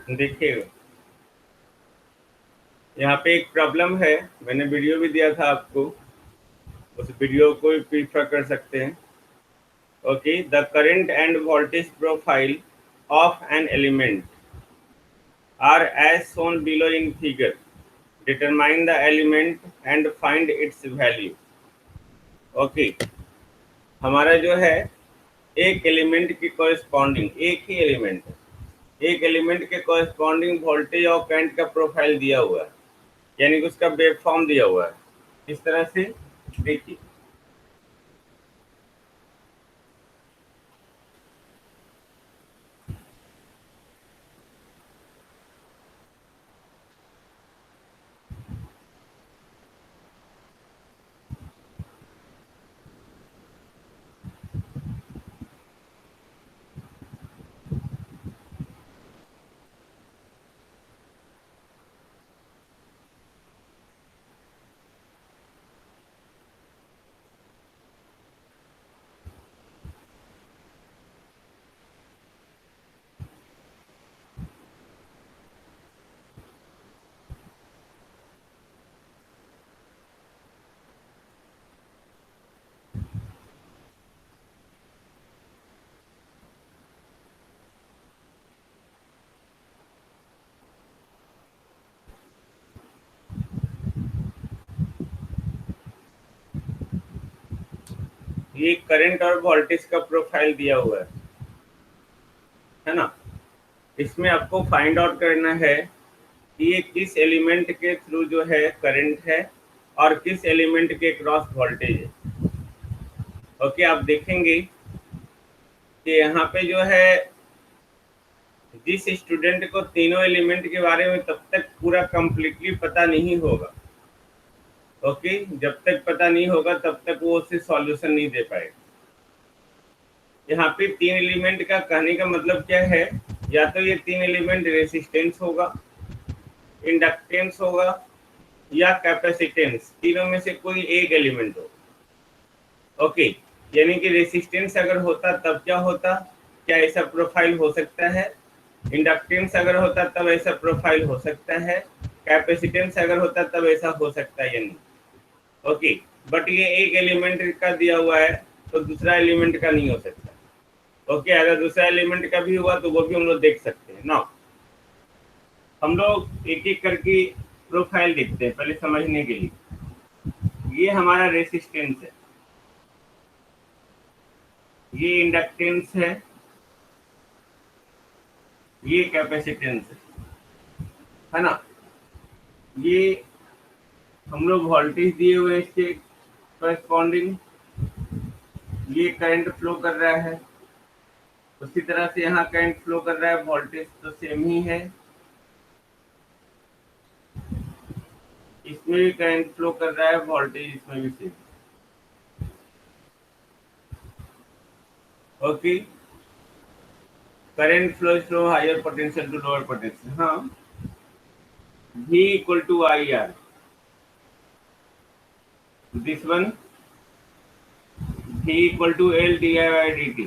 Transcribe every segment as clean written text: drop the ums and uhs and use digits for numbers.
देखिए, यहाँ पे एक प्रॉब्लम है। मैंने वीडियो भी दिया था आपको, उस वीडियो को भी प्रीफर कर सकते हैं। Okay, the current and voltage profile of an element are as shown below in figure. Determine the element and find its value. Okay, हमारा जो है एक एलिमेंट की कॉरेस्पॉन्डिंग, एक ही एलिमेंट है, एक एलिमेंट के कॉरेस्पॉन्डिंग वोल्टेज और करंट का प्रोफाइल दिया हुआ है, यानी कि उसका वेव फॉर्म दिया हुआ है। इस तरह से देखिए, ये करंट और वोल्टेज का प्रोफाइल दिया हुआ है ना। इसमें आपको फाइंड आउट करना है कि ये किस एलिमेंट के थ्रू जो है करंट है और किस एलिमेंट के क्रॉस वोल्टेज है। ओके, आप देखेंगे कि यहाँ पे जो है जिस स्टूडेंट को तीनों एलिमेंट के बारे में तब तक पूरा कंप्लीटली पता नहीं होगा, ओके, जब तक पता नहीं होगा तब तक वो उससे सॉल्यूशन नहीं दे पाएगा। यहाँ पे तीन एलिमेंट का कहने का मतलब क्या है, या तो ये तीन एलिमेंट रेसिस्टेंस होगा, इंडक्टेंस होगा या कैपेसिटेंस, तीनों में से कोई एक एलिमेंट होगा। ओके, यानी कि रेसिस्टेंस अगर होता तब क्या होता, क्या ऐसा प्रोफाइल हो सकता है, इंडक्टेंस अगर होता तब ऐसा प्रोफाइल हो सकता है, कैपेसिटेंस अगर होता तब ऐसा हो सकता है या नहीं। ओके, बट ये एक एलिमेंट का दिया हुआ है तो दूसरा एलिमेंट का नहीं हो सकता। ओके, अगर दूसरा एलिमेंट का भी हुआ तो वो भी हम लोग देख सकते हैं ना। हम लोग एक एक करके प्रोफाइल देखते हैं पहले समझने के लिए। ये हमारा रेसिस्टेंस है, ये इंडक्टेंस ये कैपेसिटेंस है ना। ये हम लोग वोल्टेज दिए हुए हैं इसके करस्पॉन्डिंग, ये करंट फ्लो कर रहा है, उसी तरह से यहाँ करंट फ्लो कर रहा है, वोल्टेज तो सेम ही है, इसमें भी करंट फ्लो कर रहा है, वोल्टेज इसमें भी same. Okay, current flows from higher potential to lower potential. हाँ, V equal to IR, this one V equal to L di by dt,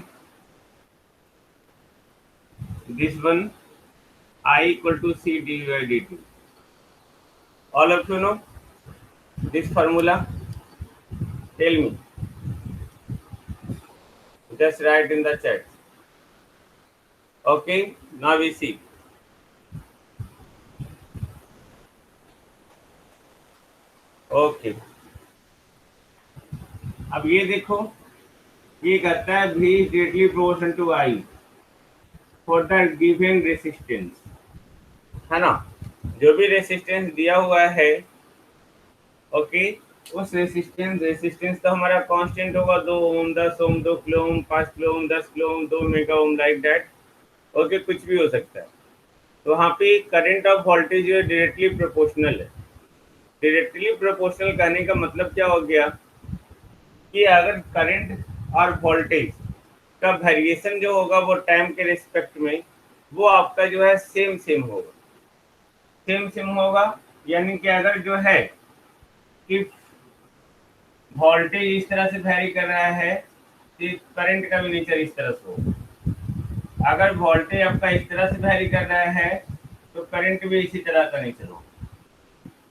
this one I equal to C d by dt. All of you know this formula? Tell me, just write in the chat. Okay, now we see. Okay, अब ये देखो, ये कहता है V is directly proportional to I for the given resistance, है ना। जो भी रेसिस्टेंस दिया हुआ है, ओके, उस रेसिस्टेंस तो हमारा कांस्टेंट होगा, 2 ओम, 10 ओम, 2 kilo ohm, 5 kilo ohm, 10 kilo ohm, 2 mega ohm, like that. Okay, कुछ भी हो सकता है। तो वहाँ पे करंट और वोल्टेज जो है डायरेक्टली प्रोपोर्शनल है। डायरेक्टली प्रोपोर्शनल कहने का मतलब क्या हो गया कि अगर करंट और वोल्टेज का वेरिएशन जो होगा वो टाइम के रिस्पेक्ट में वो आपका जो है सेम सेम होगा, सेम सेम होगा। यानी कि अगर जो है कि वोल्टेज इस तरह से वैरी कर रहा है तो करंट का भी नेचर इस तरह से होगा। अगर वोल्टेज आपका इस तरह से वैरी कर रहा है तो करंट भी इसी तरह का नेचर होगा।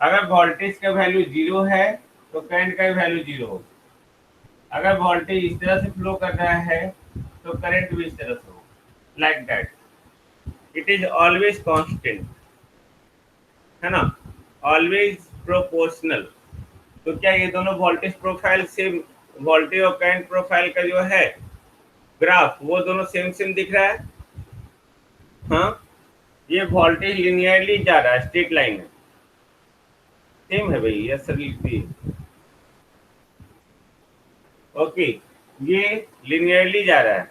अगर वोल्टेज का वैल्यू 0 है तो करंट का वैल्यू 0 होगा। अगर वोल्टेज इस तरह से फ्लो कर रहा है तो करंट भी इस तरह से होगा, like that. It is always constant, है ना, ऑलवेज प्रोपोर्शनल। तो क्या ये दोनों वोल्टेज प्रोफाइल सेम, वोल्टेज और करंट प्रोफाइल का जो है ग्राफ वो दोनों सेम सेम दिख रहा है? हाँ, ये वोल्टेज लिनियरली जा रहा है, स्ट्रेट लाइन है, सेम है भाई, यस सर लिखती है। ओके, ये लिनियरली जा रहा है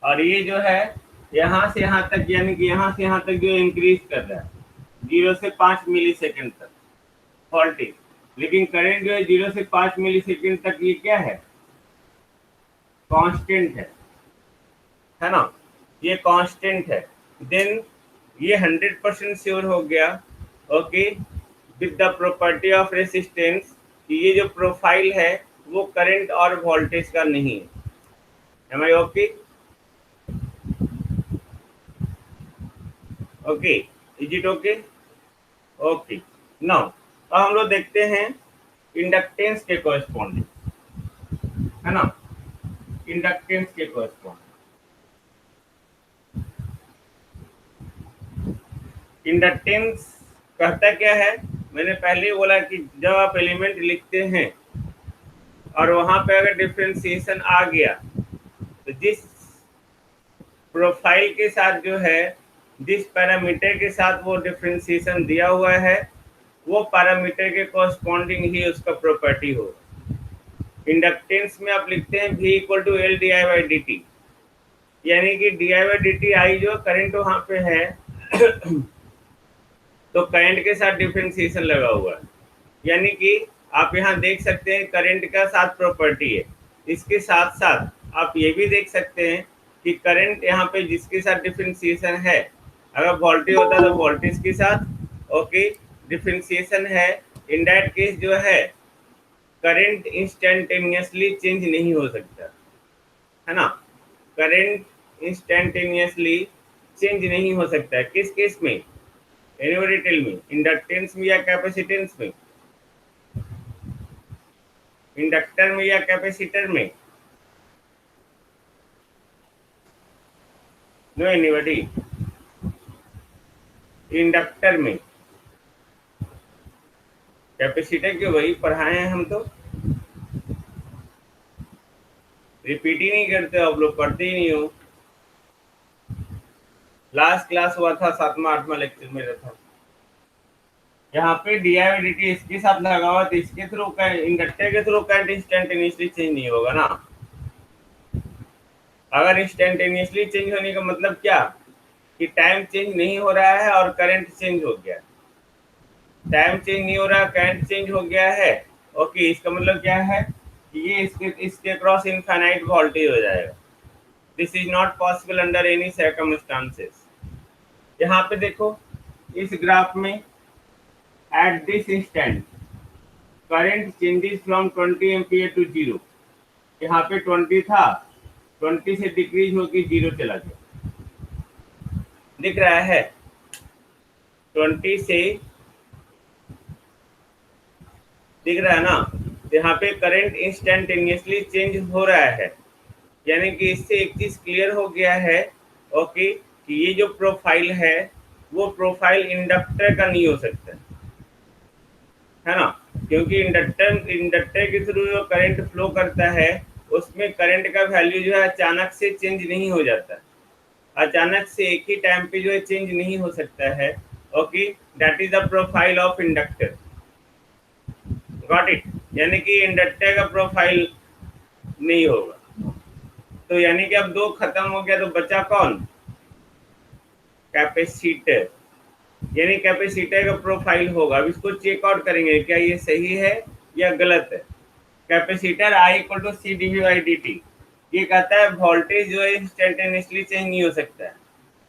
और ये जो है यहाँ से यहाँ तक, यानी कि यहाँ से यहाँ तक जो इंक्रीज कर रहा है 0 से 5 मिली सेकेंड तक वोल्टेज। लेकिन करंट जो है 0 से 5 मिली सेकेंड तक ये क्या है, कांस्टेंट है ना, ये कांस्टेंट है। देन ये 100% श्योर हो गया, okay, with the property of resistance, कि ये जो प्रोफाइल है वो करंट और वोल्टेज का नहीं है। Am I okay? Okay, is it okay? Okay, now अब हम लोग देखते हैं इंडक्टेंस के कॉरेस्पॉन्डिंग, है ना, इंडक्टेंस के कॉरेस्पॉन्डिंग। इंडक्टेंस कहता क्या है, मैंने पहले ही बोला कि जब आप एलिमेंट लिखते हैं और वहां पे अगर डिफरेंशिएशन आ गया तो जिस प्रोफाइल के साथ जो है, जिस पैरामीटर के साथ वो डिफरेंशिएशन दिया हुआ है, वो पैरामीटर के कॉरेस्पॉन्डिंग ही उसका प्रॉपर्टी होगा। इंडक्टेंस में आप लिखते हैं V equal to L D I by D T, यानी कि D I by D T I जो करंट वहां पे है तो करंट के साथ डिफरेंशिएशन लगा हुआ है, यानी कि आप यहाँ देख सकते हैं करंट का साथ प्रॉपर्टी है। इसके साथ साथ आप ये भी देख सकते हैं कि करंट यहाँ पे जिसके साथ डिफरेंशिएशन है, अगर वोल्टेज होता है तो वोल्टेज के साथ, ओके, डिफरेंशिएशन है। इन दैट केस जो है करंट इंस्टेंटेनियसली चेंज नहीं हो सकता, है ना, करंट इंस्टेंटेनियसली चेंज नहीं हो सकता है। किस केस में? एनीबॉडी टेल मी, इंडक्टेंस में या कैपेसिटेंस में? इंडक्टर में या कैपेसिटर में? No anybody? इंडक्टर में। कैपेसिटर के वही पढ़ाए हैं हम, तो रिपीट ही नहीं करते, आप लोग पढ़ते ही नहीं हो। लास्ट क्लास हुआ था 7वां 8वां लेक्चर मेरा था। यहाँ पे डी आई डी टी इसके साथ लगा हुआ तो इसके थ्रू इंडक्टर के थ्रू करंट इंस्टेंटेनियसली चेंज नहीं होगा ना। अगर इंस्टेंटेनियसली चेंज होने का मतलब क्या, कि टाइम चेंज नहीं हो रहा है और करंट चेंज हो गया। टाइम चेंज नहीं हो रहा, करंट चेंज हो गया है, ओके, इसका मतलब क्या है कि ये इसके क्रॉस इनफाइनाइट वोल्टेज हो जाएगा। This is not possible under any circumstances. यहाँ पे देखो इस ग्राफ में at this instant current changes from 20 ampere to 0। यहाँ पे 20 था, 20 से डिक्रीज होकर 0 चला गया, दिख रहा है, 20 से दिख रहा है ना। तो यहाँ पे करंट इंस्टेंटेनियसली चेंज हो रहा है, यानी कि इससे एक चीज क्लियर हो गया है, ओके, कि ये जो प्रोफाइल है वो प्रोफाइल इंडक्टर का नहीं हो सकता, है ना, क्योंकि इंडक्टर के थ्रू जो करंट फ्लो करता है उसमें करंट का वैल्यू जो है अचानक से चेंज नहीं हो जाता, अचानक से एक ही टाइम पे जो है चेंज नहीं हो सकता है, okay, that is the profile of inductor. Got it? यानी कि इंडक्टर का प्रोफाइल नहीं होगा। तो यानी कि अब 2 खत्म हो गया, तो बचा कौन? कैपेसिटर। यानी कैपेसिटर का प्रोफाइल होगा। अब इसको चेक आउट करेंगे क्या ये सही है या गलत है। Capacitor I equal to C D V by D T, ये कहता है वोल्टेज जो है इंस्टेंटेनियसली चेंज नहीं हो सकता है।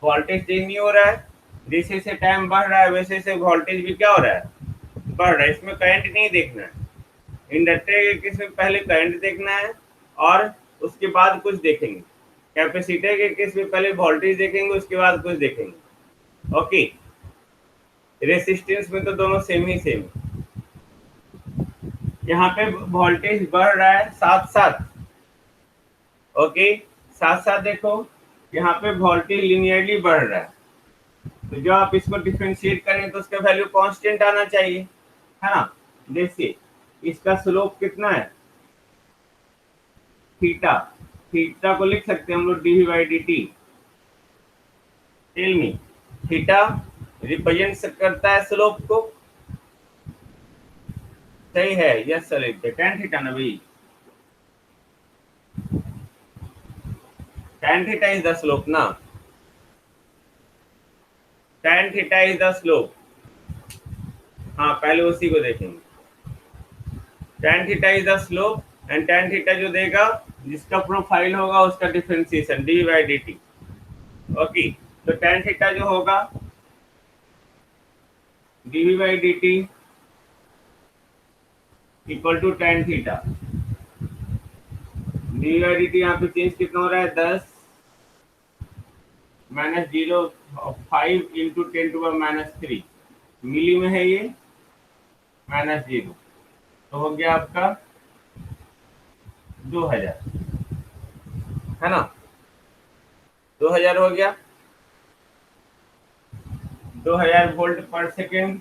वोल्टेज चेंज नहीं हो रहा है, जैसे जैसे टाइम बढ़ रहा है वैसे वैसे वोल्टेज भी क्या हो रहा है, बढ़ रहा है। इसमें करंट नहीं देखना है। इंडक्टर के केस में पहले करंट देखना है और उसके बाद कुछ देखेंगे। कैपेसिटर के केस में पहले वोल्टेज देखेंगे उसके बाद कुछ देखेंगे, ओके। रेसिस्टेंस में तो दोनों सेम ही सेम। यहाँ पे वोल्टेज बढ़ रहा है साथ साथ, ओके, साथ साथ देखो यहाँ पे वोल्टेज लिनियरली बढ़ रहा है। तो जब आप इसको डिफरेंशिएट करें तो उसका वैल्यू कांस्टेंट आना चाहिए, है ना। देखिए इसका स्लोप कितना है, थीटा। थीटा को लिख सकते हैं हम लोग D by D T. Tell me, theta represent करता है स्लोप को, सही है, यस सर, टेन थीटा ना भाई, tan theta is the slope ना, tan theta is the slope. हाँ पहले उसी को देखेंगे, tan theta is the slope and tan theta जो देगा जिसका प्रोफाइल होगा उसका differentiation d by D t, okay. तो टेन थीटा जो होगा d by D t equal to tan theta, d by D t यहाँ पे चेंज कितना हो रहा है, 10 माइनस 0 5 इंटू 10⁻³ मिली में है ये, -0, तो हो गया आपका 2000, है ना, 2000 हो गया, 2000 वोल्ट पर सेकेंड,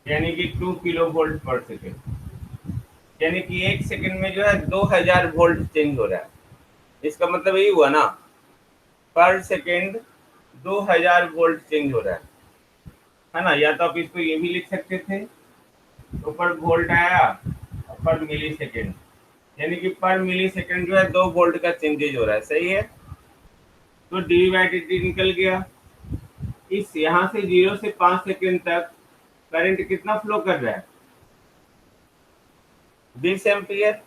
यानी कि 2 किलो वोल्ट पर सेकेंड, यानी कि एक सेकेंड में जो है 2000 वोल्ट चेंज हो रहा है। इसका मतलब यही हुआ ना, पर सेकेंड 2000 वोल्ट चेंज हो रहा है ना। या तो आप इसको ये भी लिख सकते थे, ऊपर वोल्ट आया पर मिली सेकेंड, यानी कि पर मिली सेकेंड जो है 2 वोल्ट का चेंजेज हो रहा है, सही है। तो डी बाई डी टी निकल गया। इस यहाँ से 0 से 5 सेकेंड तक करंट कितना फ्लो कर रहा है, 20 एम्पियर,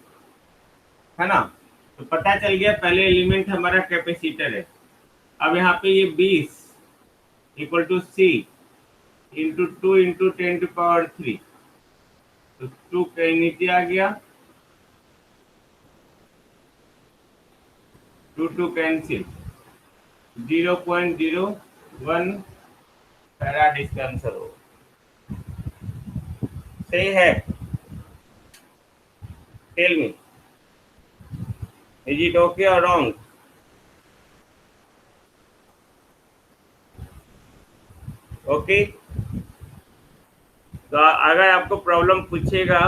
है ना। तो पता चल गया पहले एलिमेंट हमारा कैपेसिटर है। अब यहाँ पे ये 20 equal to C into 2 into 10⁻³ तो 2 कहीं नीचे आ गया, 2 कैंसिल, 0.01 फैराड इसका आंसर हो, सही है। Tell me, is it okay और रॉन्ग? ओके, तो अगर आपको प्रॉब्लम पूछेगा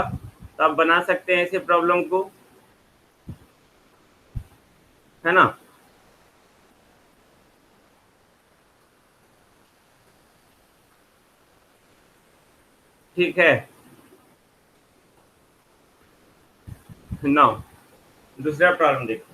तो आप बना सकते हैं ऐसे प्रॉब्लम को, है ना। ठीक है, नाउ दूसरा प्रॉब्लम देखो।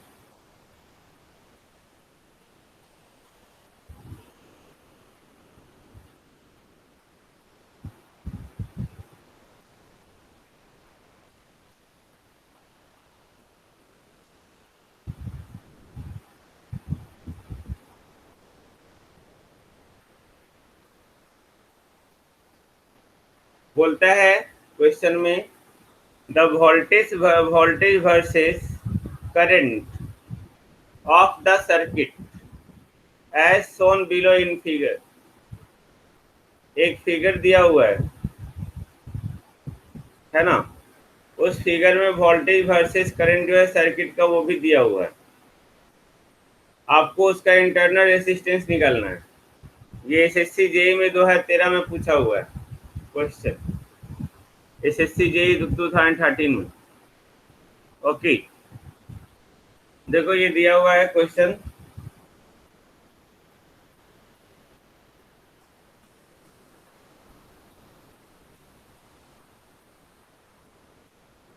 बोलता है क्वेश्चन में the voltage versus current of the circuit as shown below in figure. एक फिगर दिया हुआ है ना, उस फिगर में वोल्टेज वर्सेस करंट जो है सर्किट का वो भी दिया हुआ है। आपको उसका इंटरनल रेसिस्टेंस निकालना है। ये एसएससी जेई में 2013 में पूछा हुआ है क्वेश्चन, एसएससी जेई 2013 में, ओके। देखो ये दिया हुआ है क्वेश्चन,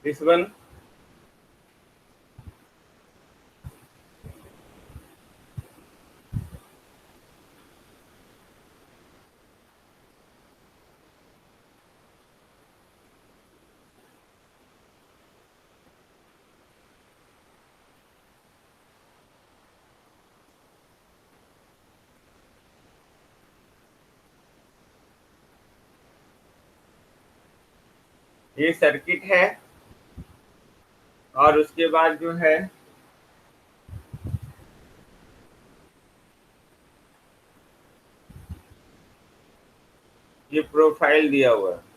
दिस वन, ये सर्किट है और उसके बाद जो है ये प्रोफाइल दिया हुआ है।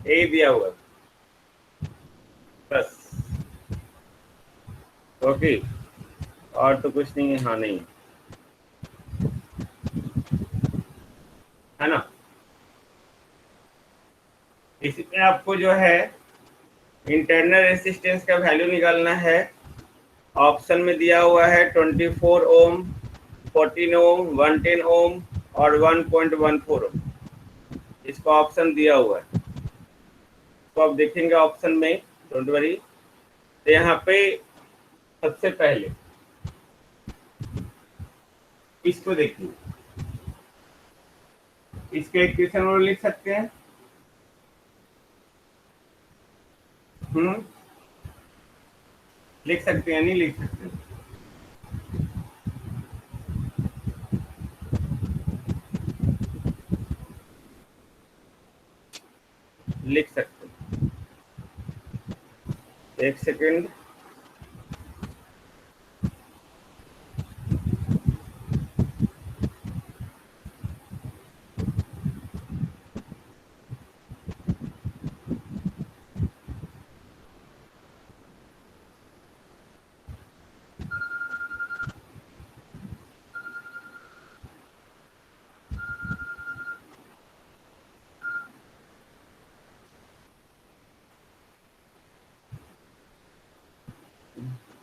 यही दिया हुआ है बस। ओके, और तो कुछ नहीं है, हाँ नहीं है ना। इसमें आपको जो है इंटरनल रेसिस्टेंस का वैल्यू निकालना है। ऑप्शन में दिया हुआ है 24 ओम, 14 ओम, 110 ओम और 1.14 ओम। इसका ऑप्शन दिया हुआ है, तो आप देखेंगे ऑप्शन में, डोंट वरी। तो यहाँ पे सबसे पहले इसको देखिए, इसके इक्वेशन और लिख सकते हैं। हम्म, लिख सकते हैं, नहीं लिख सकते? लिख सकते हैं। एक सेकेंड।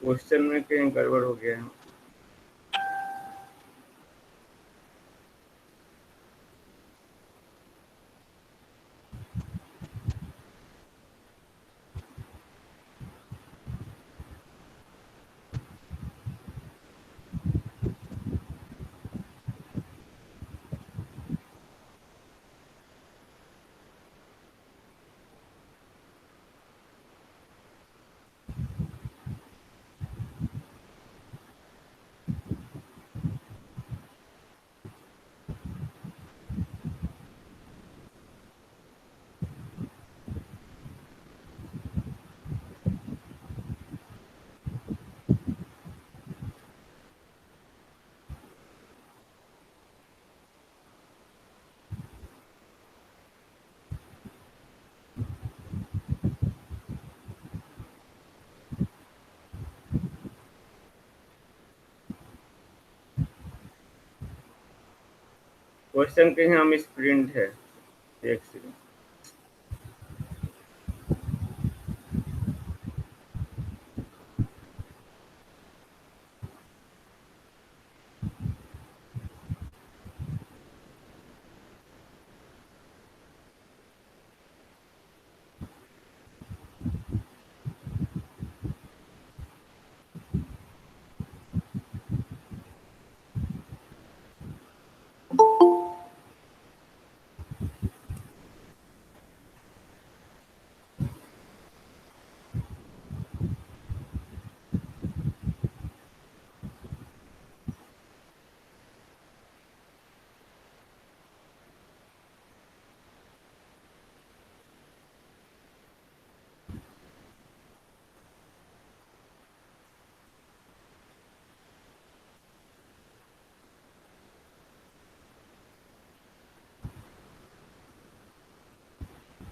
क्वेश्चन में कहीं गड़बड़ हो गया है। क्वेश्चन कहीं हम स्प्रिंट है। एक सेकेंड।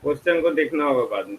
क्वेश्चन को देखना होगा बाद में।